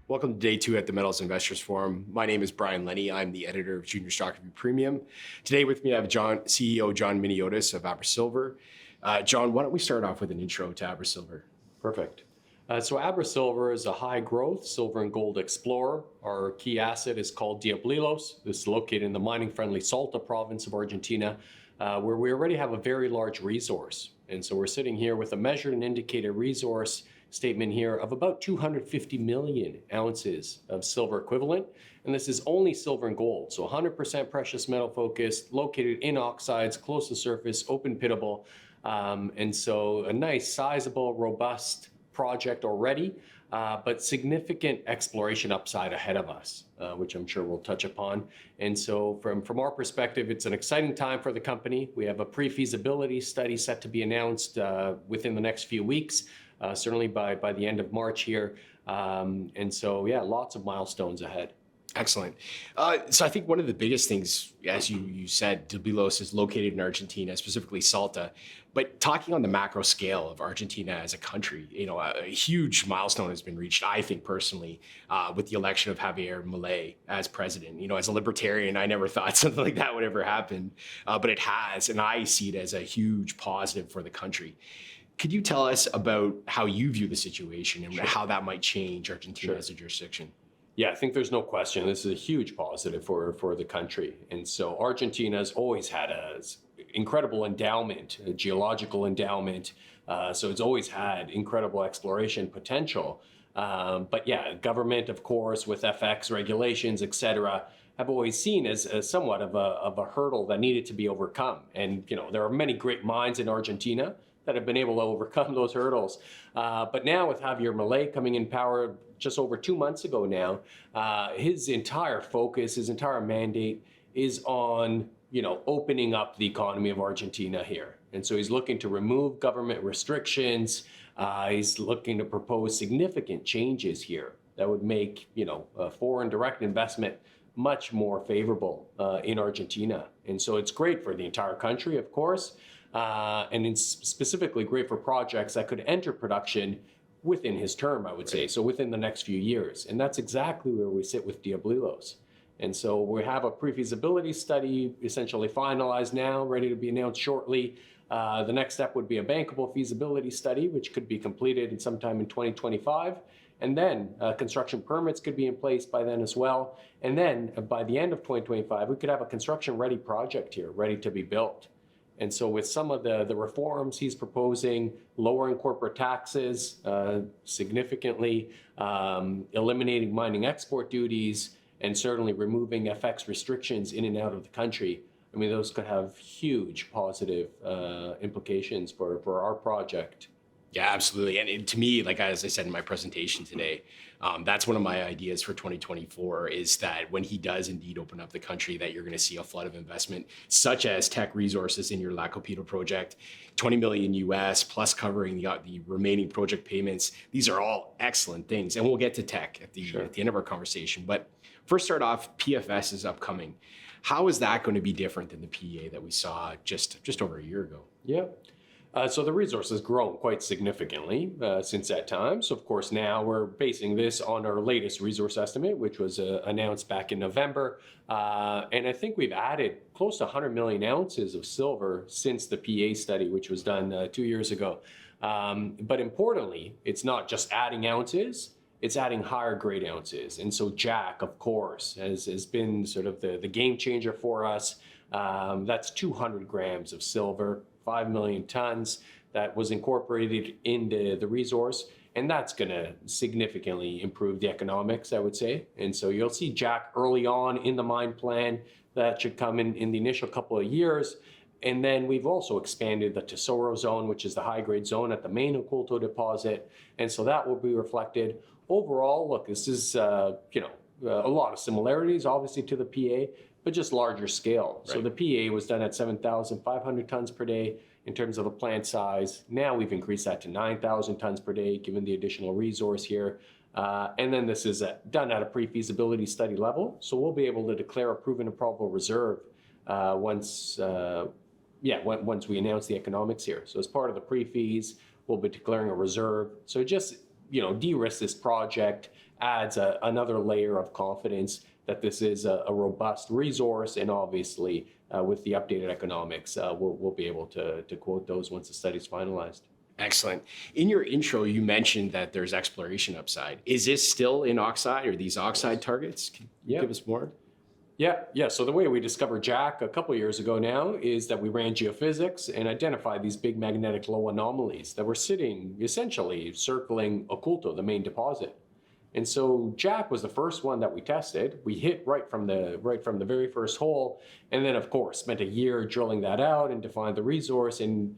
Welcome to day two at the Metals Investors Forum. My name is Brian Leni. I'm the editor of Junior Stock Review Premium. Today with me, I have CEO John Miniotis of AbraSilver. John, why don't we start off with an intro to AbraSilver? Perfect. So AbraSilver is a high-growth silver and gold explorer. Our key asset is called Diablillos. This is located in the mining-friendly Salta province of Argentina, where we already have a very large resource. And so we're sitting here with a measured and indicated resource statement here of about 250 million ounces of silver equivalent. And this is only silver and gold, so 100% precious metal focused, located in oxides, close to surface, open pittable. And so a nice, sizable, robust project already, but significant exploration upside ahead of us, which I'm sure we'll touch upon. And so from our perspective, it's an exciting time for the company. We have a pre-feasibility study set to be announced within the next few weeks. Certainly by the end of March here. And so, yeah, lots of milestones ahead. Excellent. So I think one of the biggest things, as you said, Diablillos is located in Argentina, specifically Salta. But talking on the macro scale of Argentina as a country, a huge milestone has been reached, I think personally, with the election of Javier Milei as president. As a libertarian, I never thought something like that would ever happen, but it has, and I see it as a huge positive for the country. Could you tell us about how you view the situation and how that might change Argentina as a jurisdiction? Yeah, I think there's no question. This is a huge positive for the country. And so Argentina has always had an incredible endowment, a geological endowment. So it's always had incredible exploration potential. But yeah, government, of course, with FX regulations, et cetera, have always seen as somewhat of a hurdle that needed to be overcome. And, there are many great minds in Argentina that have been able to overcome those hurdles. But now with Javier Milei coming in power just over 2 months ago now, his entire focus, his entire mandate is on, opening up the economy of Argentina here. And so he's looking to remove government restrictions. He's looking to propose significant changes here that would make, foreign direct investment much more favorable in Argentina. And so it's great for the entire country, of course. And it's specifically great for projects that could enter production within his term, I would say, so within the next few years. And that's exactly where we sit with Diablillos. And so we have a pre-feasibility study essentially finalized now, ready to be announced shortly. The next step would be a bankable feasibility study, which could be completed sometime in 2025. And then construction permits could be in place by then as well. And then by the end of 2025, we could have a construction-ready project here, ready to be built. And so with some of the reforms he's proposing, lowering corporate taxes significantly, eliminating mining export duties, and certainly removing FX restrictions in and out of the country, I mean, those could have huge positive implications for our project. Yeah, absolutely. And to me, like as I said in my presentation today, that's one of my ideas for 2024 is that when he does indeed open up the country, that you're going to see a flood of investment, such as Teck Resources in your La Copito project, 20 million US plus covering the remaining project payments. These are all excellent things. And we'll get to Teck at the end of our conversation. But first start off, PFS is upcoming. How is that going to be different than the PEA that we saw just over a year ago? Yeah. So the resource has grown quite significantly since that time. So of course now we're basing this on our latest resource estimate, which was announced back in November. And I think we've added close to 100 million ounces of silver since the PEA study, which was done 2 years ago. But importantly, it's not just adding ounces, it's adding higher grade ounces. And so Jack, of course, has been sort of the game changer for us. That's 200 grams of silver, 5 million tons that was incorporated into the resource. And that's going to significantly improve the economics, I would say. And so you'll see Jack early on in the mine plan. That should come in the initial couple of years. And then we've also expanded the Tesoro zone, which is the high-grade zone at the main Oculto deposit. And so that will be reflected. Overall, look, this is, a lot of similarities, obviously, to the PEA, but just larger scale. Right. So the PEA was done at 7,500 tons per day in terms of the plant size. Now we've increased that to 9,000 tons per day, given the additional resource here. And then this is done at a pre-feasibility study level. So we'll be able to declare a proven and probable reserve once we announce the economics here. So as part of the pre-feas, we'll be declaring a reserve. So it just de-risk this project, adds another layer of confidence that this is a robust resource, and obviously with the updated economics, we'll be able to quote those once the study's finalized. Excellent. In your intro, you mentioned that there's exploration upside. Is this still in oxide, or these oxide targets? Can you give us more? Yeah. So the way we discovered Jack a couple of years ago now is that we ran geophysics and identified these big magnetic low anomalies that were sitting essentially circling Oculto, the main deposit. And so Jack was the first one that we tested. We hit right from the very first hole, and then of course spent a year drilling that out and defined the resource, and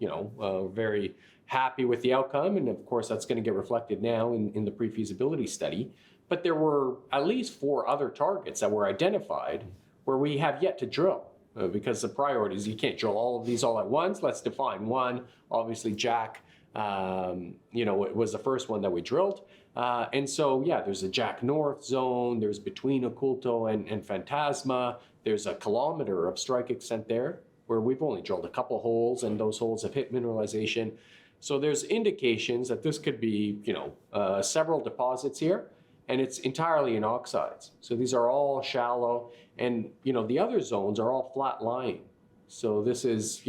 very happy with the outcome. And of course that's going to get reflected now in the pre-feasibility study. But there were at least 4 other targets that were identified where we have yet to drill, because the priority is you can't drill all of these all at once. Let's define one. Obviously Jack, it was the first one that we drilled. And so, there's a Jack North zone. There's between Oculto and Phantasma. There's a kilometer of strike extent there where we've only drilled a couple holes, and those holes have hit mineralization. So there's indications that this could be, several deposits here, and it's entirely in oxides. So these are all shallow, and, the other zones are all flat lying. So this is,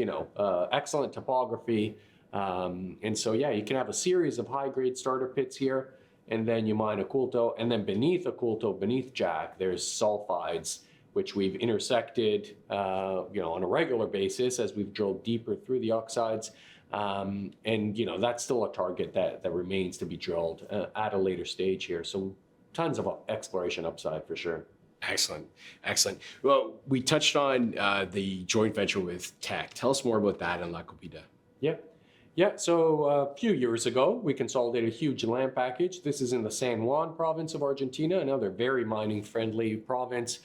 excellent topography. And so, you can have a series of high-grade starter pits here, and then you mine Oculto, and then beneath Oculto, beneath Jack, there's sulfides, which we've intersected, on a regular basis as we've drilled deeper through the oxides. And, that's still a target that remains to be drilled at a later stage here. So tons of exploration upside for sure. Excellent. Well, we touched on the joint venture with Teck. Tell us more about that and La Copita. Yeah, so a few years ago, we consolidated a huge land package. This is in the San Juan province of Argentina, another very mining-friendly province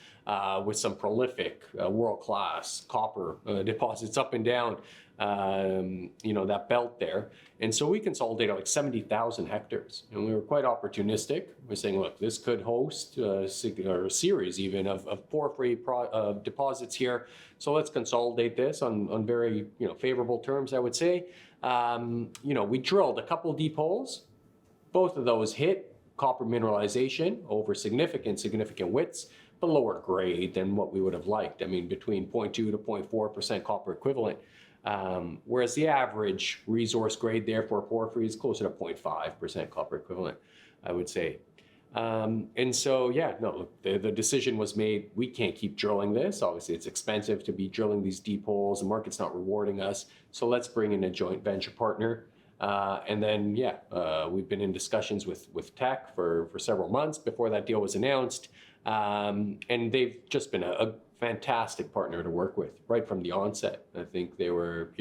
with some prolific world-class copper deposits up and down, that belt there. And so we consolidated like 70,000 hectares, and we were quite opportunistic. We're saying, look, this could host a series even of porphyry deposits here. So let's consolidate this on very favorable terms, I would say. We drilled a couple deep holes. Both of those hit copper mineralization over significant widths, but lower grade than what we would have liked. I mean, between 0.2 to 0.4% copper equivalent. Whereas the average resource grade there for porphyry is closer to 0.5% copper equivalent, I would say. And so, the decision was made, we can't keep drilling this. Obviously, it's expensive to be drilling these deep holes. The market's not rewarding us. So let's bring in a joint venture partner. And then, we've been in discussions with Teck for several months before that deal was announced. And they've just been a fantastic partner to work with right from the onset. I think they were,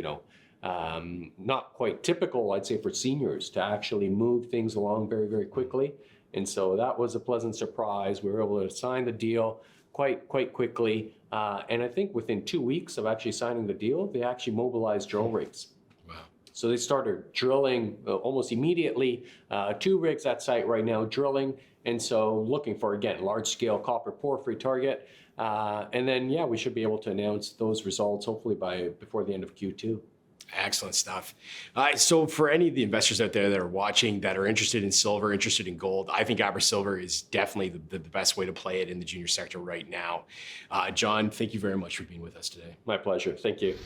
not quite typical, I'd say, for seniors to actually move things along very, very quickly. And so that was a pleasant surprise. We were able to sign the deal quite quickly. And I think within 2 weeks of actually signing the deal, they actually mobilized drill rigs. Wow. So they started drilling almost immediately. 2 rigs at site right now drilling. And so looking for, again, large-scale copper porphyry target. And then, we should be able to announce those results hopefully before the end of Q2. Excellent stuff. So for any of the investors out there that are watching that are interested in silver, interested in gold, I think AbraSilver is definitely the best way to play it in the junior sector right now. John, thank you very much for being with us today. My pleasure. Thank you.